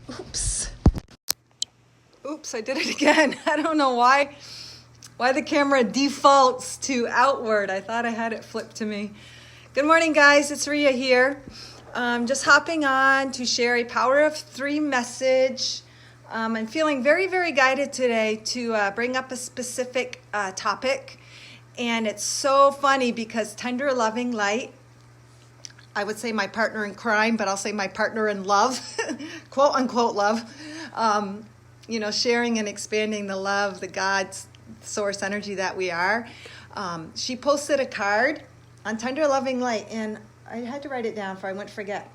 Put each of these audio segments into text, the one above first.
Oops. Oops, I did it again. I don't know why the camera defaults to outward. I thought I had it flipped to me. Good morning, guys. It's Ria here. Just hopping on to share a Power of Three message. I'm feeling very, very guided today to bring up a specific topic. And it's so funny because tender, loving light, I would say my partner in crime, but I'll say my partner in love, quote unquote love, sharing and expanding the love, the God's source energy that we are. She posted a card on Tender Loving Light, and I had to write it down for I wouldn't forget.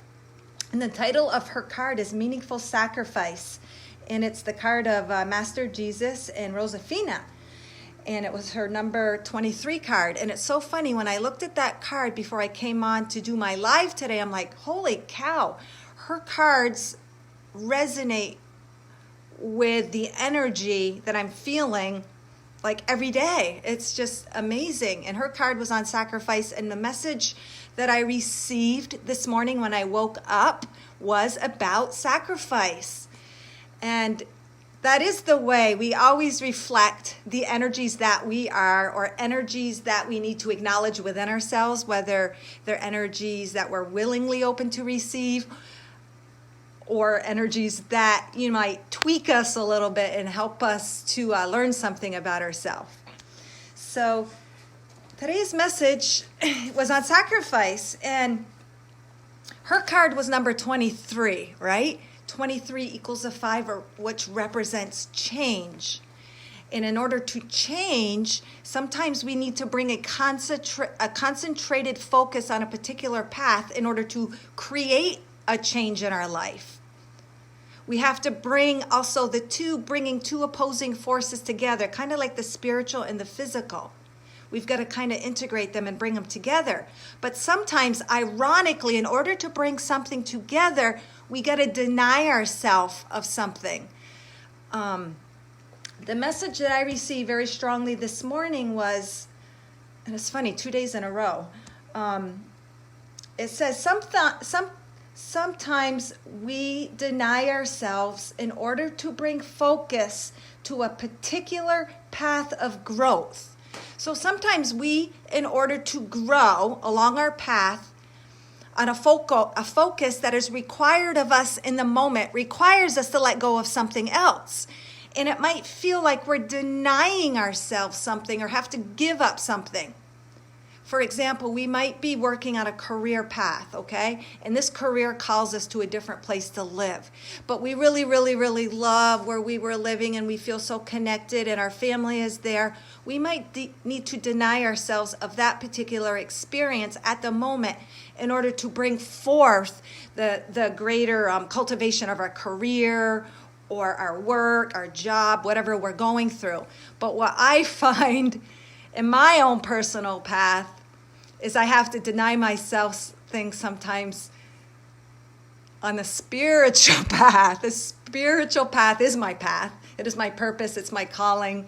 And the title of her card is Meaningful Sacrifice. And it's the card of Master Jesus and Rosefina. And it was her number 23 card. And it's so funny, when I looked at that card before I came on to do my live today, I'm like, holy cow, her cards resonate with the energy that I'm feeling like every day. It's just amazing. And her card was on sacrifice. And the message that I received this morning when I woke up was about sacrifice. And that is the way we always reflect the energies that we are, or energies that we need to acknowledge within ourselves, whether they're energies that we're willingly open to receive, or energies that might tweak us a little bit and help us to learn something about ourselves. So today's message was on sacrifice, and her card was number 23, right? 23 equals a 5, which represents change. And in order to change, sometimes we need to bring a concentrated focus on a particular path in order to create a change in our life. We have to bring also bringing two opposing forces together, kind of like the spiritual and the physical. We've got to kind of integrate them and bring them together. But sometimes, ironically, in order to bring something together, we got to deny ourselves of something. The message that I received very strongly this morning was, and it's funny, 2 days in a row. It says sometimes we deny ourselves in order to bring focus to a particular path of growth. So sometimes we, in order to grow along our path, on a focus that is required of us in the moment, requires us to let go of something else. And it might feel like we're denying ourselves something or have to give up something. For example, we might be working on a career path, okay? And this career calls us to a different place to live. But we really, really, really love where we were living, and we feel so connected, and our family is there. We might need to deny ourselves of that particular experience at the moment in order to bring forth the greater cultivation of our career or our work, our job, whatever we're going through. But what I find in my own personal path is I have to deny myself things sometimes on the spiritual path. The spiritual path is my path. It is my purpose. It's my calling.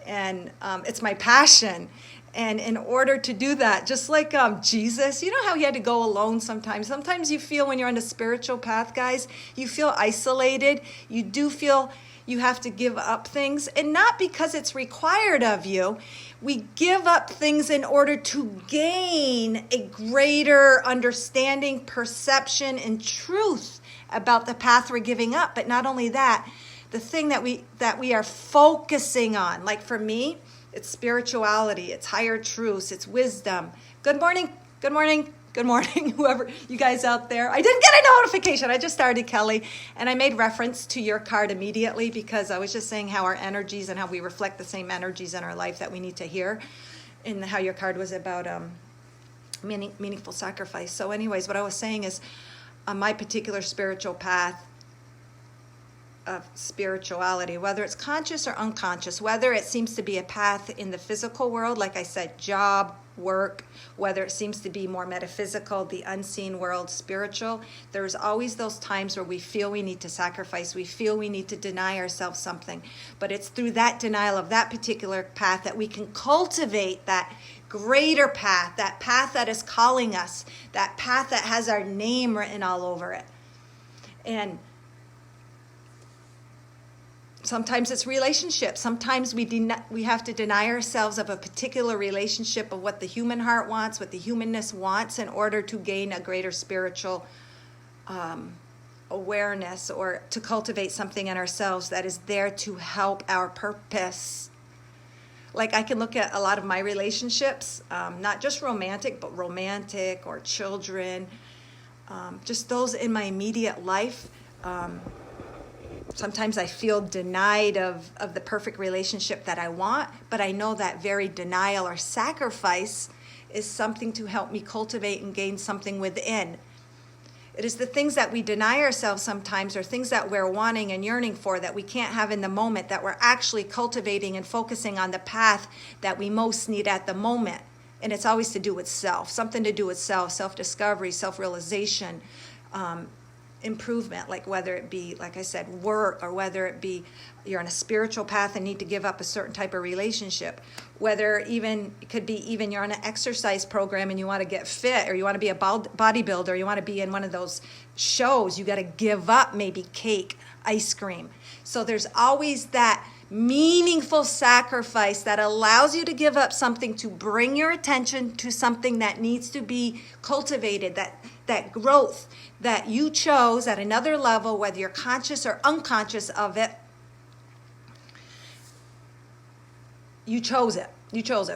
And it's my passion. And in order to do that, just like Jesus, you know how he had to go alone sometimes? Sometimes you feel when you're on the spiritual path, guys, you feel isolated. You do feel you have to give up things, and not because it's required of you. We give up things in order to gain a greater understanding, perception, and truth about the path we're giving up. But not only that, the thing that we are focusing on, like for me, it's spirituality, it's higher truths, it's wisdom. Good morning, good morning. Good morning, whoever you guys out there. I didn't get a notification. I just started, Kelly, and I made reference to your card immediately because I was just saying how our energies and how we reflect the same energies in our life that we need to hear, and how your card was about meaningful sacrifice. So anyways, what I was saying is on my particular spiritual path of spirituality, whether it's conscious or unconscious, whether it seems to be a path in the physical world, like I said, job, work, whether it seems to be more metaphysical, the unseen world, spiritual, there's always those times where we feel we need to sacrifice, we feel we need to deny ourselves something. But it's through that denial of that particular path that we can cultivate that greater path that is calling us, that path that has our name written all over it. And Sometimes it's relationships. Sometimes we have to deny ourselves of a particular relationship of what the human heart wants, what the humanness wants, in order to gain a greater spiritual awareness, or to cultivate something in ourselves that is there to help our purpose. Like, I can look at a lot of my relationships, not just romantic, but romantic or children, just those in my immediate life. Sometimes I feel denied of the perfect relationship that I want, but I know that very denial or sacrifice is something to help me cultivate and gain something within. It is the things that we deny ourselves sometimes, or things that we're wanting and yearning for that we can't have in the moment, that we're actually cultivating and focusing on the path that we most need at the moment. And it's always to do with self, something to do with self-discovery, self-realization, improvement, like whether it be, like I said, work, or whether it be you're on a spiritual path and need to give up a certain type of relationship, whether even it could be even you're on an exercise program and you want to get fit, or you want to be a bodybuilder, or you want to be in one of those shows, you got to give up maybe cake, ice cream. So there's always that meaningful sacrifice that allows you to give up something to bring your attention to something that needs to be cultivated, that growth that you chose at another level, whether you're conscious or unconscious of it. You chose it,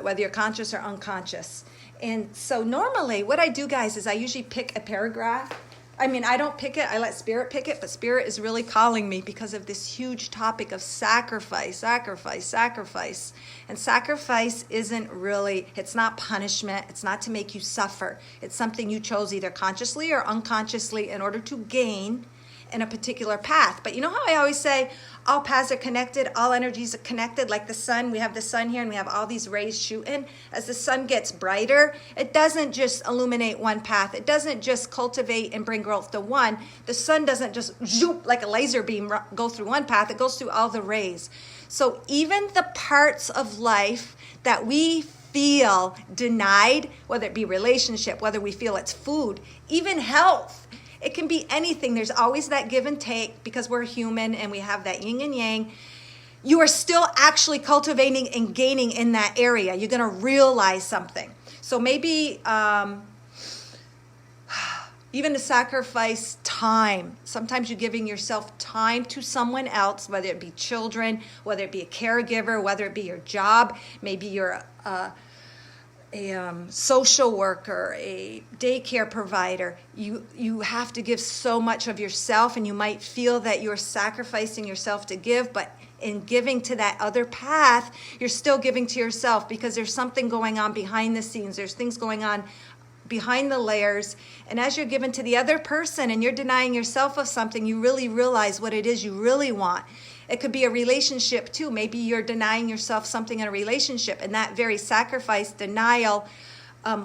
whether you're conscious or unconscious. And so normally what I do, guys, is I usually pick a paragraph. I mean, I don't pick it, I let Spirit pick it, but Spirit is really calling me because of this huge topic of sacrifice. And sacrifice isn't really, it's not punishment, it's not to make you suffer. It's something you chose either consciously or unconsciously in order to gain in a particular path. But you know how I always say all paths are connected, all energies are connected, like the sun. We have the sun here and we have all these rays shooting. As the sun gets brighter, it doesn't just illuminate one path. It doesn't just cultivate and bring growth to one. The sun doesn't just zoop like a laser beam go through one path. It goes through all the rays. So even the parts of life that we feel denied, whether it be relationship, whether we feel it's food, even health, it can be anything. There's always that give and take because we're human and we have that yin and yang. You are still actually cultivating and gaining in that area. You're going to realize something. So maybe even to sacrifice time. Sometimes you're giving yourself time to someone else, whether it be children, whether it be a caregiver, whether it be your job. Maybe you're a social worker, a daycare provider. You have to give so much of yourself, and you might feel that you're sacrificing yourself to give, but in giving to that other path, you're still giving to yourself because there's something going on behind the scenes. There's things going on behind the layers. And as you're giving to the other person and you're denying yourself of something, you really realize what it is you really want. It could be a relationship too. Maybe you're denying yourself something in a relationship, and that very sacrifice, denial,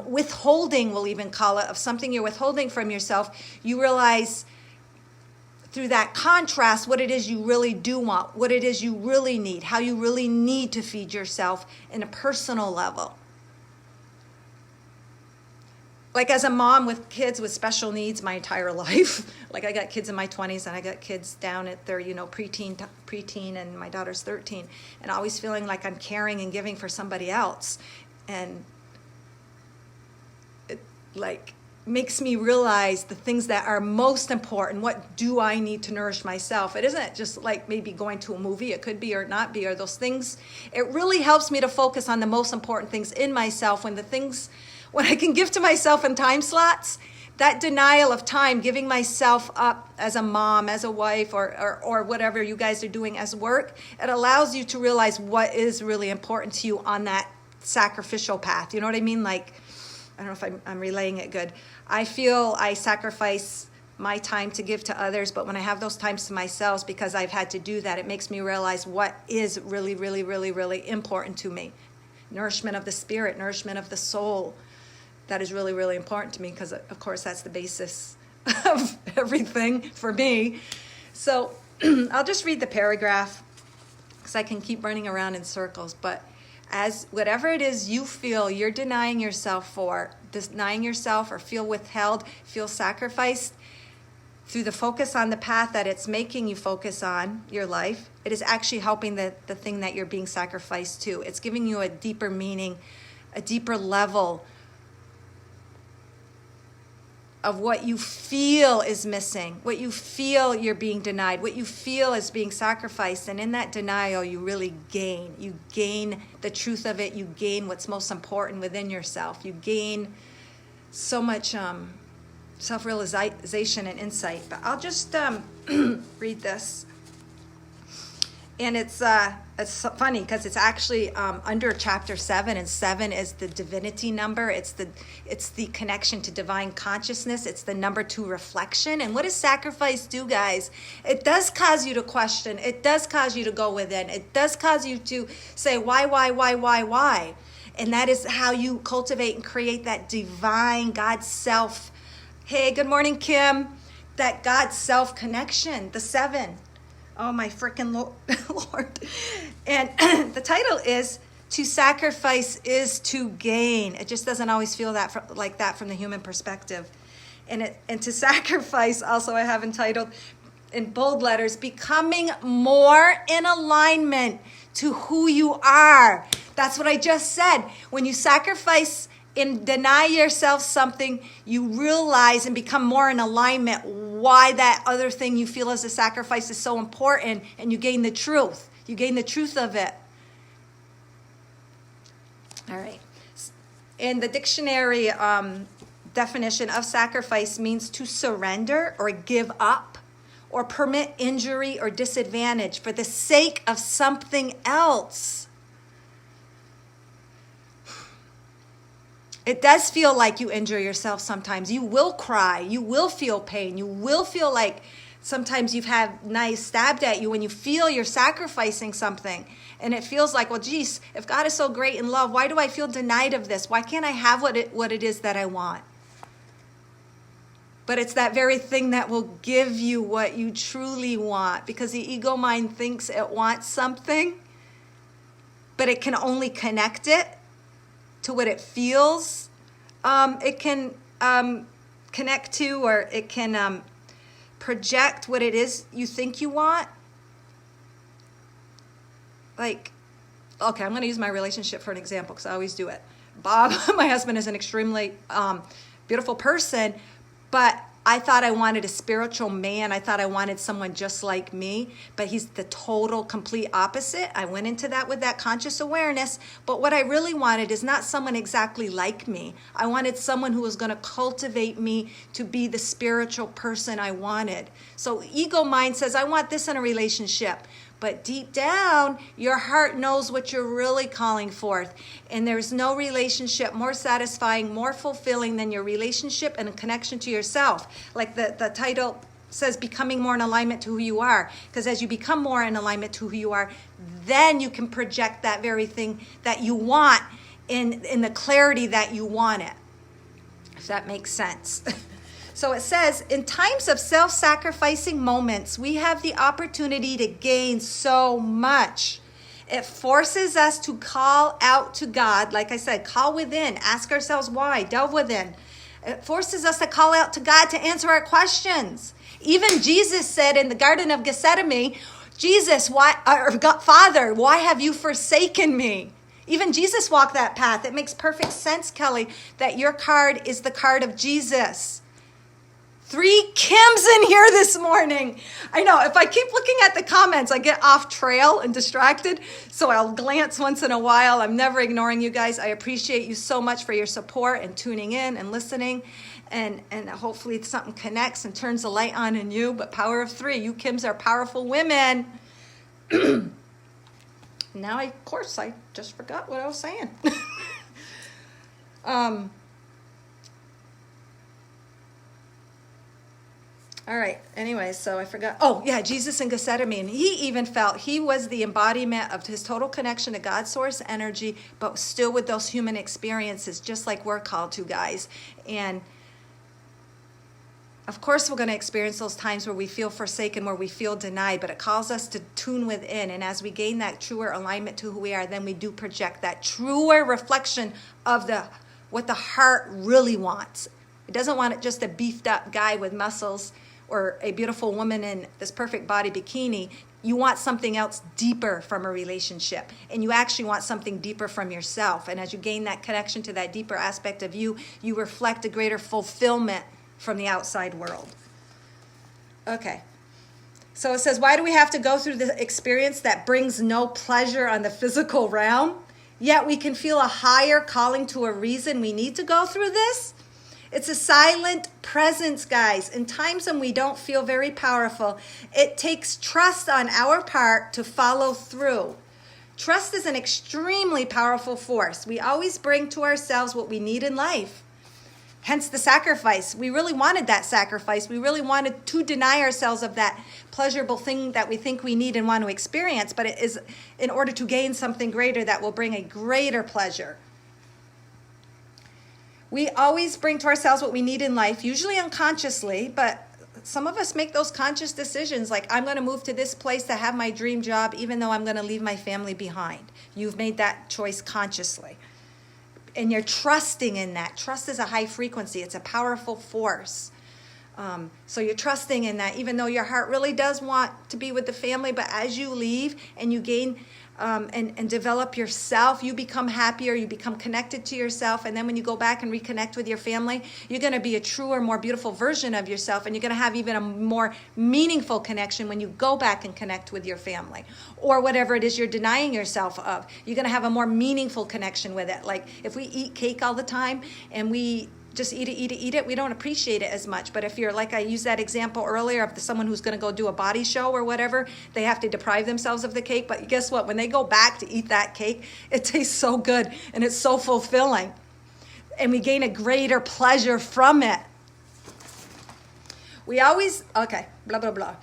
withholding, we'll even call it, of something you're withholding from yourself, you realize through that contrast what it is you really do want, what it is you really need, how you really need to feed yourself in a personal level. Like as a mom with kids with special needs my entire life, like I got kids in my 20s and I got kids down at their, preteen, and my daughter's 13, and always feeling like I'm caring and giving for somebody else. And it makes me realize the things that are most important. What do I need to nourish myself? It isn't just like maybe going to a movie. It could be or not be, or those things. It really helps me to focus on the most important things in myself when I can give to myself in time slots. That denial of time, giving myself up as a mom, as a wife, or whatever you guys are doing as work, it allows you to realize what is really important to you on that sacrificial path. You know what I mean? Like, I don't know if I'm relaying it good. I feel I sacrifice my time to give to others, but when I have those times to myself, because I've had to do that, it makes me realize what is really, really, really, really important to me. Nourishment of the spirit, nourishment of the soul. That is really, really important to me because, of course, that's the basis of everything for me. So I'll just read the paragraph because I can keep running around in circles. But as whatever it is you feel you're denying yourself for, denying yourself or feel withheld, feel sacrificed, through the focus on the path that it's making you focus on your life, it is actually helping the thing that you're being sacrificed to. It's giving you a deeper meaning, a deeper level of what you feel is missing, what you feel you're being denied, what you feel is being sacrificed. And in that denial, you really gain. You gain the truth of it. You gain what's most important within yourself. You gain so much self-realization and insight. But I'll just read this. And it's funny because it's actually under chapter 7, and 7 is the divinity number. It's the connection to divine consciousness. It's the number 2 reflection. And what does sacrifice do, guys? It does cause you to question. It does cause you to go within. It does cause you to say, why? And that is how you cultivate and create that divine God self. Hey, good morning, Kim. That God self connection, the 7. Oh, my freaking Lord. And the title is To Sacrifice is to Gain. It just doesn't always feel like that from the human perspective. And to sacrifice, also I have entitled in bold letters, Becoming More in Alignment to Who You Are. That's what I just said. When you sacrifice and deny yourself something, you realize and become more in alignment why that other thing you feel as a sacrifice is so important, and you gain the truth. You gain the truth of it. All right. In the dictionary definition of sacrifice means to surrender or give up or permit injury or disadvantage for the sake of something else. It does feel like you injure yourself sometimes. You will cry. You will feel pain. You will feel like sometimes you've had knives stabbed at you when you feel you're sacrificing something. And it feels like, well, geez, if God is so great in love, why do I feel denied of this? Why can't I have what it is that I want? But it's that very thing that will give you what you truly want, because the ego mind thinks it wants something, but it can only connect it to what it feels it can connect to, or it can project what it is you think you want. Like, okay, I'm going to use my relationship for an example because I always do it. Bob, my husband, is an extremely beautiful person, but I thought I wanted a spiritual man. I thought I wanted someone just like me, but he's the total, complete opposite. I went into that with that conscious awareness, but what I really wanted is not someone exactly like me. I wanted someone who was going to cultivate me to be the spiritual person I wanted. So ego mind says, I want this in a relationship. But deep down, your heart knows what you're really calling forth. And there's no relationship more satisfying, more fulfilling than your relationship and a connection to yourself. Like the title says, becoming more in alignment to who you are. Because as you become more in alignment to who you are, then you can project that very thing that you want in the clarity that you want it. If that makes sense. So it says, in times of self-sacrificing moments, we have the opportunity to gain so much. It forces us to call out to God. Like I said, call within, ask ourselves why, delve within. It forces us to call out to God to answer our questions. Even Jesus said in the Garden of Gethsemane, Jesus, Father, why have you forsaken me? Even Jesus walked that path. It makes perfect sense, Kelly, that your card is the card of Jesus. 3 Kims in here this morning. I know, if I keep looking at the comments, I get off trail and distracted. So I'll glance once in a while. I'm never ignoring you guys. I appreciate you so much for your support and tuning in and listening. And hopefully something connects and turns the light on in you. But power of 3, you Kims are powerful women. Now, of course, I just forgot what I was saying. All right. Anyway, so I forgot. Oh, yeah, Jesus in Gethsemane. He even felt he was the embodiment of his total connection to God's source energy, but still with those human experiences, just like we're called to, guys. And of course, we're going to experience those times where we feel forsaken, where we feel denied, but it calls us to tune within. And as we gain that truer alignment to who we are, then we do project that truer reflection of what the heart really wants. It doesn't want just a beefed up guy with muscles or a beautiful woman in this perfect body bikini, you want something else deeper from a relationship. And you actually want something deeper from yourself. And as you gain that connection to that deeper aspect of you, you reflect a greater fulfillment from the outside world. Okay. So it says, why do we have to go through the experience that brings no pleasure on the physical realm? Yet we can feel a higher calling to a reason we need to go through this? It's a silent presence, guys. In times when we don't feel very powerful, it takes trust on our part to follow through. Trust is an extremely powerful force. We always bring to ourselves what we need in life. Hence the sacrifice. We really wanted that sacrifice. We really wanted to deny ourselves of that pleasurable thing that we think we need and want to experience, but it is in order to gain something greater that will bring a greater pleasure. We always bring to ourselves what we need in life, usually unconsciously, but some of us make those conscious decisions, like I'm going to move to this place to have my dream job, even though I'm going to leave my family behind. You've made that choice consciously. And you're trusting in that. Trust is a high frequency. It's a powerful force. So you're trusting in that, even though your heart really does want to be with the family, but as you leave and you gain and develop yourself, you become happier, you become connected to yourself, and then when you go back and reconnect with your family, you're going to be a truer, more beautiful version of yourself, and you're going to have even a more meaningful connection when you go back and connect with your family, or whatever it is you're denying yourself of. You're going to have a more meaningful connection with it. Like if we eat cake all the time and we just eat it, we don't appreciate it as much. But if you're, like I used that example earlier of someone who's going to go do a body show or whatever, they have to deprive themselves of the cake. But guess what? When they go back to eat that cake, it tastes so good and it's so fulfilling. And we gain a greater pleasure from it. We always, okay, blah, blah, blah.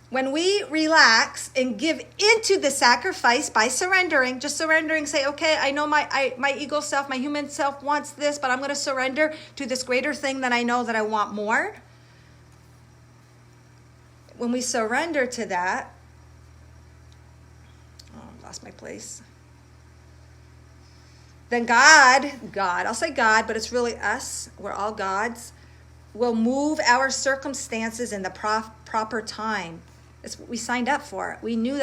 When we relax and give into the sacrifice by surrendering, just surrendering, say, okay, I know my ego self, my human self wants this, but I'm going to surrender to this greater thing that I know that I want more. When we surrender to that, I lost my place. Then God, I'll say God, but it's really us, we're all gods, will move our circumstances in the proper time. It's what we signed up for. We knew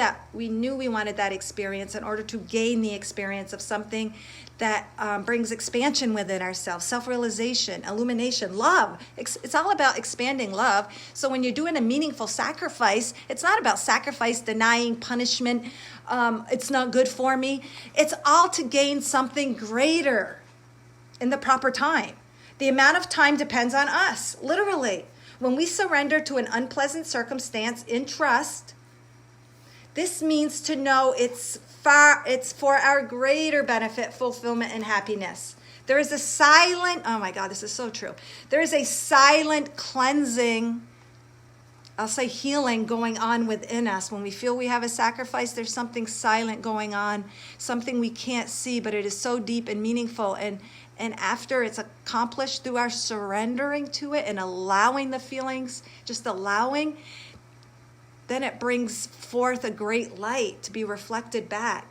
we wanted that experience in order to gain the experience of something that brings expansion within ourselves, self-realization, illumination, love. It's all about expanding love. So when you're doing a meaningful sacrifice, it's not about sacrifice, denying, punishment. It's not good for me. It's all to gain something greater in the proper time. The amount of time depends on us, literally. When we surrender to an unpleasant circumstance in trust, this means to know it's for our greater benefit, fulfillment, and happiness. There is a silent, oh my God, this is so true. There is a silent cleansing, I'll say healing going on within us. When we feel we have a sacrifice, there's something silent going on, something we can't see, but it is so deep and meaningful. And after it's accomplished through our surrendering to it and allowing the feelings, just allowing, then it brings forth a great light to be reflected back.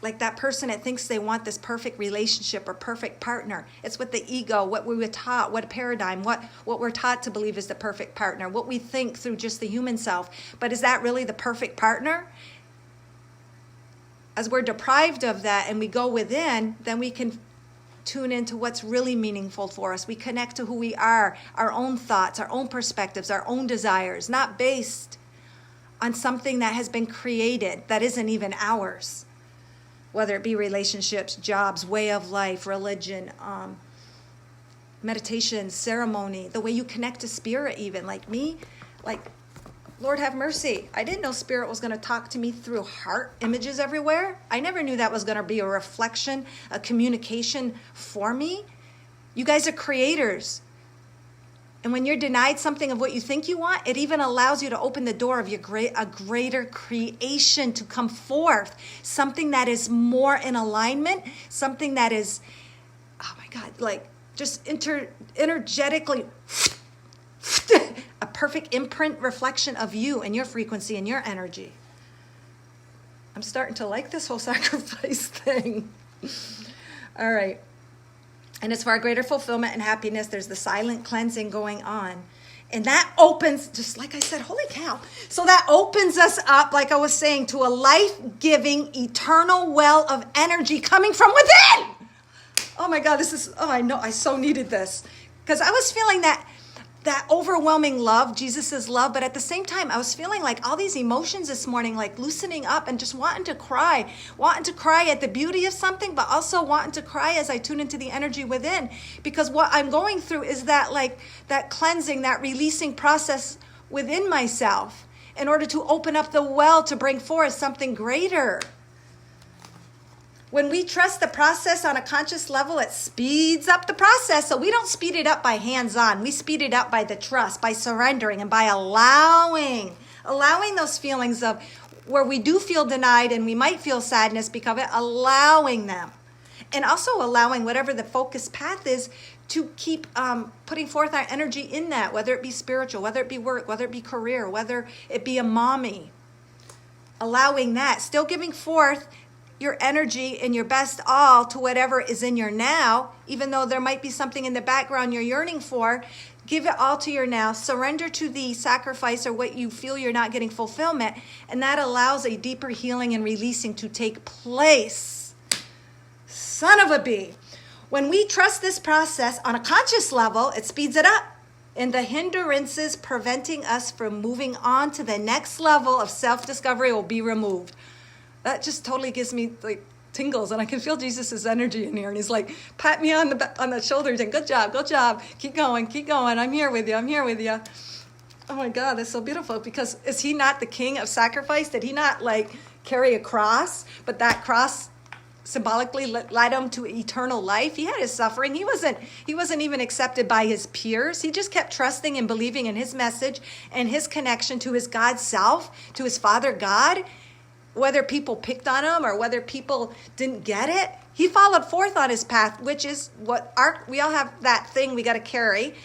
Like that person that thinks they want this perfect relationship or perfect partner. It's what the ego, what we were taught, what paradigm, what we're taught to believe is the perfect partner, what we think through just the human self. But is that really the perfect partner? As we're deprived of that and we go within, then we can tune into what's really meaningful for us. We connect to who we are, our own thoughts, our own perspectives, our own desires, not based on something that has been created that isn't even ours. Whether it be relationships, jobs, way of life, religion, meditation, ceremony, the way you connect to spirit even. Like me, like, Lord have mercy. I didn't know spirit was going to talk to me through heart images everywhere. I never knew that was going to be a reflection, a communication for me. You guys are creators. And when you're denied something of what you think you want, it even allows you to open the door of a greater creation to come forth. Something that is more in alignment, something that is, oh my God, like just energetically a perfect imprint reflection of you and your frequency and your energy. I'm starting to like this whole sacrifice thing. All right. And it's for our greater fulfillment and happiness. There's the silent cleansing going on. And that opens, just like I said, holy cow. So that opens us up, like I was saying, to a life-giving, eternal well of energy coming from within. Oh my God, I know, I so needed this. Because I was feeling that overwhelming love, Jesus's love, but at the same time, I was feeling like all these emotions this morning, like loosening up and just wanting to cry at the beauty of something, but also wanting to cry as I tune into the energy within, because what I'm going through is that cleansing, that releasing process within myself in order to open up the well to bring forth something greater. When we trust the process on a conscious level, it speeds up the process. So we don't speed it up by hands-on. We speed it up by the trust, by surrendering, and by allowing those feelings of where we do feel denied and we might feel sadness because of it, allowing them. And also allowing whatever the focus path is to keep putting forth our energy in that, whether it be spiritual, whether it be work, whether it be career, whether it be a mommy. Allowing that, still giving forth your energy and your best all to whatever is in your now, even though there might be something in the background you're yearning for. Give it all to your now. Surrender to the sacrifice or what you feel you're not getting fulfillment. And that allows a deeper healing and releasing to take place. Son of a bee. When we trust this process on a conscious level, it speeds it up. And the hindrances preventing us from moving on to the next level of self-discovery will be removed. That just totally gives me like tingles, and I can feel Jesus's energy in here, and he's like, pat me on the shoulder saying, good job, keep going, I'm here with you. Oh my God, that's so beautiful, because is he not the king of sacrifice? Did he not like carry a cross, but that cross symbolically led him to eternal life? He had his suffering. He wasn't even accepted by his peers. He just kept trusting and believing in his message and his connection to his God self, to his Father God. Whether people picked on him or whether people didn't get it, he followed forth on his path, which is what we all have that thing we got to carry.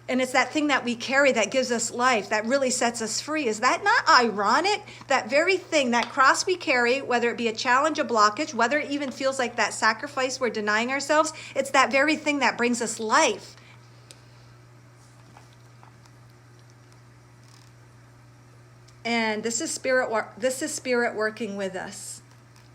And it's that thing that we carry that gives us life, that really sets us free. Is that not ironic? That very thing, that cross we carry, whether it be a challenge, a blockage, whether it even feels like that sacrifice we're denying ourselves, it's that very thing that brings us life. And this is spirit working with us.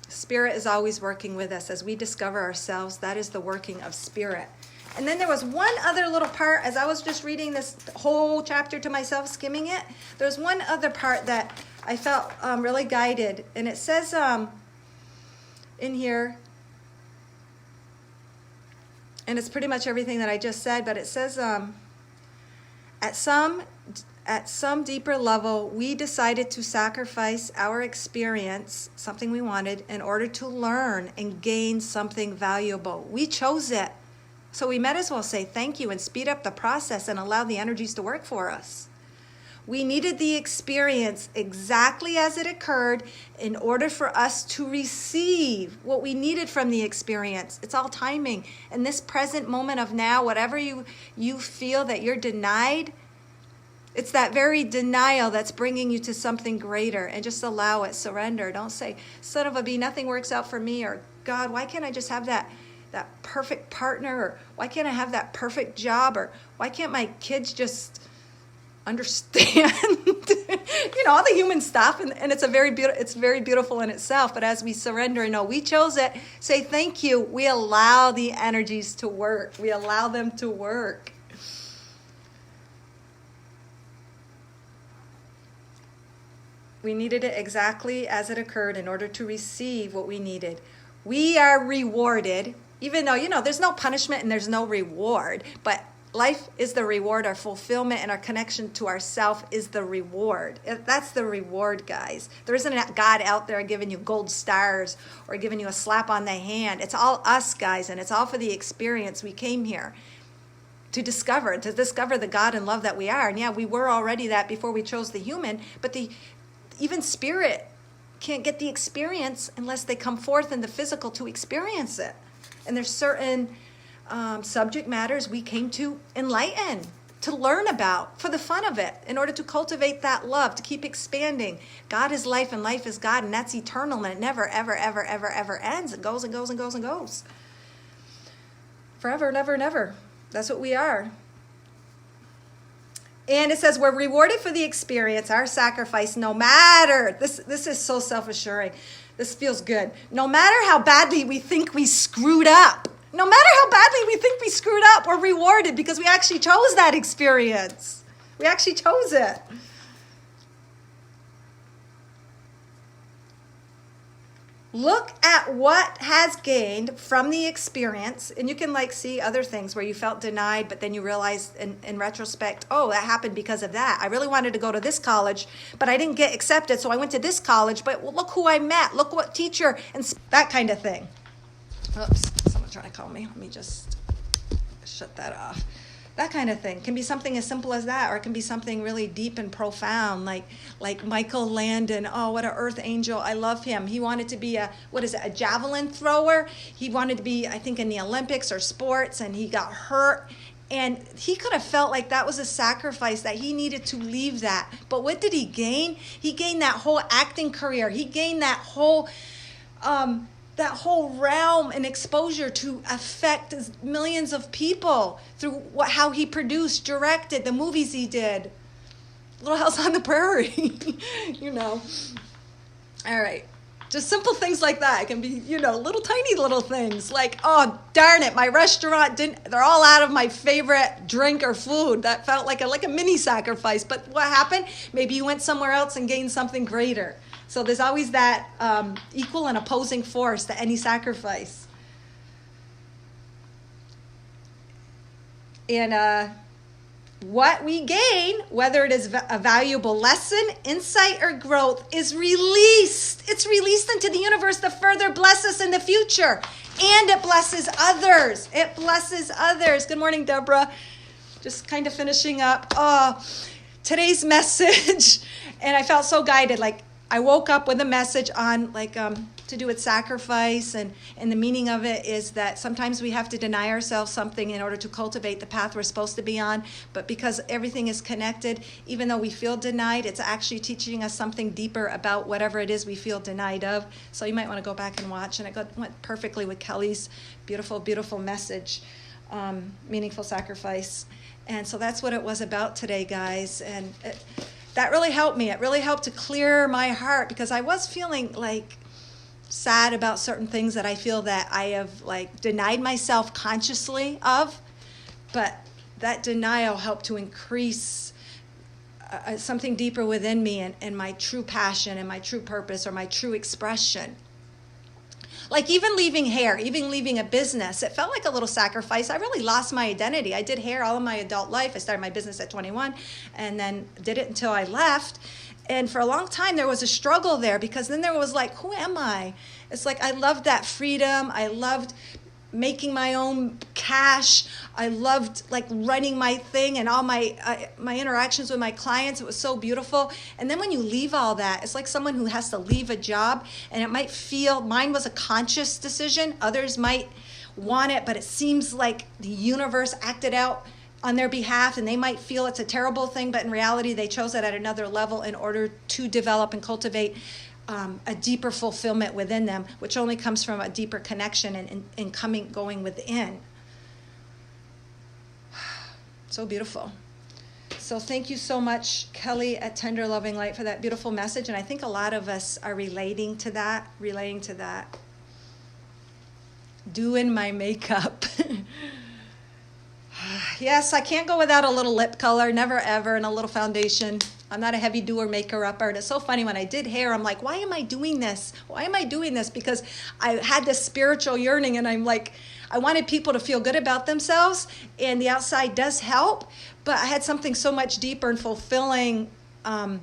Spirit is always working with us as we discover ourselves. That is the working of spirit. And then there was one other little part, as I was just reading this whole chapter to myself, skimming it, there's one other part that I felt really guided. And it says in here, and it's pretty much everything that I just said, but it says at some deeper level, we decided to sacrifice our experience, something we wanted, in order to learn and gain something valuable. We chose it. So we might as well say thank you and speed up the process and allow the energies to work for us. We needed the experience exactly as it occurred in order for us to receive what we needed from the experience. It's all timing. In this present moment of now, whatever you feel that you're denied, it's that very denial that's bringing you to something greater, and just allow it, surrender. Don't say, son of a bee, nothing works out for me, or God, why can't I just have that perfect partner, or why can't I have that perfect job, or why can't my kids just understand, all the human stuff, and it's very beautiful in itself. But as we surrender and know we chose it, say thank you, we allow the energies to work. We allow them to work. We needed it exactly as it occurred in order to receive what we needed. We are rewarded, even though, there's no punishment and there's no reward, but life is the reward. Our fulfillment and our connection to ourself is the reward. That's the reward, guys. There isn't a God out there giving you gold stars or giving you a slap on the hand. It's all us, guys, and it's all for the experience we came here to discover the God and love that we are. And yeah, we were already that before we chose the human, but even spirit can't get the experience unless they come forth in the physical to experience it. And there's certain subject matters we came to enlighten, to learn about, for the fun of it, in order to cultivate that love, to keep expanding. God is life and life is God, and that's eternal, and it never, ever, ever, ever, ever ends. It goes and goes and goes and goes. Forever and ever and ever. That's what we are. And it says we're rewarded for the experience, our sacrifice, no matter, this is so self-assuring. This feels good. No matter how badly we think we screwed up, no matter how badly we think we screwed up, we're rewarded because we actually chose that experience. We actually chose it. Look at what has gained from the experience, and you can see other things where you felt denied, but then you realize in retrospect, oh, that happened because of that. I really wanted to go to this college, but I didn't get accepted, so I went to this college, but look who I met, look what teacher, and that kind of thing. Oops, someone's trying to call me. Let me just shut that off. That kind of thing can be something as simple as that, or it can be something really deep and profound, like Michael Landon. Oh, what an earth angel. I love him. He wanted to be a javelin thrower. He wanted to be, I think, in the Olympics or sports, and he got hurt. And he could have felt like that was a sacrifice, that he needed to leave that. But what did he gain? He gained that whole acting career. He gained that whole realm and exposure to affect millions of people through how he produced, directed, the movies he did. Little House on the Prairie, All right. Just simple things like that. It can be, little tiny little things like, oh, darn it, my restaurant they're all out of my favorite drink or food. That felt like a mini sacrifice. But what happened? Maybe you went somewhere else and gained something greater. So there's always that equal and opposing force to any sacrifice. And what we gain, whether it is a valuable lesson, insight, or growth, is released. It's released into the universe to further bless us in the future. And it blesses others. It blesses others. Good morning, Deborah. Just kind of finishing up. Today's message. And I felt so guided. I woke up with a message on to do with sacrifice, and the meaning of it is that sometimes we have to deny ourselves something in order to cultivate the path we're supposed to be on. But because everything is connected, even though we feel denied, it's actually teaching us something deeper about whatever it is we feel denied of. So you might want to go back and watch, and it went perfectly with Kelly's beautiful, beautiful message, meaningful sacrifice. And so that's what it was about today, guys. And that really helped me. It really helped to clear my heart, because I was feeling sad about certain things that I feel that I have denied myself consciously of. But that denial helped to increase something deeper within me, and my true passion and my true purpose, or my true expression. Even leaving hair, even leaving a business, it felt like a little sacrifice. I really lost my identity. I did hair all of my adult life. I started my business at 21 and then did it until I left. And for a long time, there was a struggle there, because then there was who am I? It's I loved that freedom. I loved making my own cash. I loved running my thing and all my interactions with my clients. It was so beautiful. And then when you leave all that, it's like someone who has to leave a job, and it might feel, mine was a conscious decision. Others might want it, but it seems like the universe acted out on their behalf, and they might feel it's a terrible thing, but in reality, they chose it at another level in order to develop and cultivate a deeper fulfillment within them, which only comes from a deeper connection and going within. So beautiful. So thank you so much, Kelly at Tender Loving Light, for that beautiful message. And I think a lot of us are relating to that. Doing my makeup. Yes, I can't go without a little lip color, never ever, and a little foundation. I'm not a heavy doer, maker-upper. And it's so funny, when I did hair, I'm like, why am I doing this? Why am I doing this? Because I had this spiritual yearning, and I'm I wanted people to feel good about themselves, and the outside does help, but I had something so much deeper and fulfilling that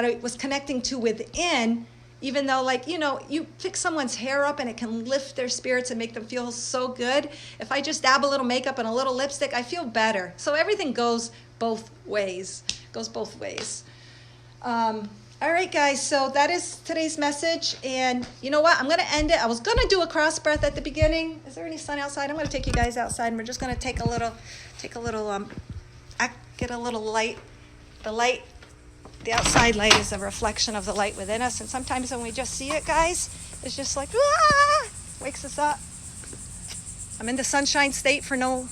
I was connecting to within. Even though, you fix someone's hair up and it can lift their spirits and make them feel so good. If I just dab a little makeup and a little lipstick, I feel better. So everything goes both ways. All right, guys. So that is today's message. And you know what? I'm going to end it. I was going to do a cross breath at the beginning. Is there any sun outside? I'm going to take you guys outside, and we're just going to get a little light. The outside light is a reflection of the light within us. And sometimes when we just see it, guys, it's just wakes us up. I'm in the Sunshine State for no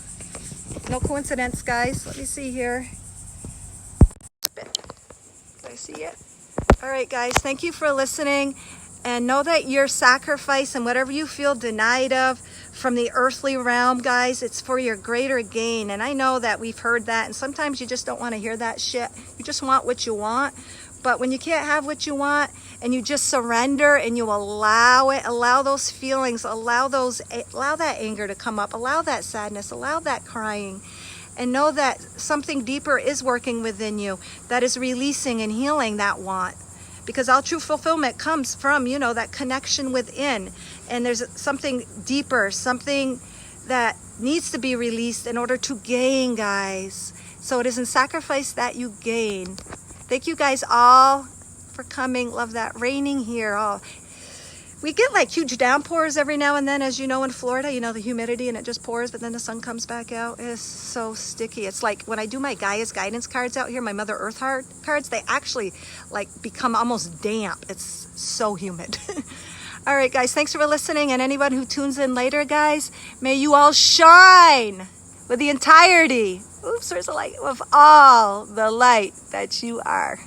coincidence, guys. Let me see here. Can I see it? All right, guys, thank you for listening. And know that your sacrifice and whatever you feel denied of from the earthly realm, guys, it's for your greater gain. And I know that we've heard that, and sometimes you just don't want to hear that shit. You just want what you want. But when you can't have what you want and you just surrender and you allow it, allow those feelings, allow that anger to come up, allow that sadness, allow that crying, and know that something deeper is working within you that is releasing and healing that want. Because all true fulfillment comes from, you know, that connection within. And there's something deeper, something that needs to be released in order to gain, guys. So it is in sacrifice that you gain. Thank you guys all for coming. Love that raining here. Oh, we get like huge downpours every now and then, as you know, in Florida, you know, the humidity, and it just pours, but then the sun comes back out. It's so sticky. It's like when I do my Gaia's guidance cards out here, my Mother Earth cards, they actually like become almost damp. It's so humid. All right, guys, thanks for listening. And anyone who tunes in later, guys, may you all shine with the entirety, oops, there's a light, of all the light that you are.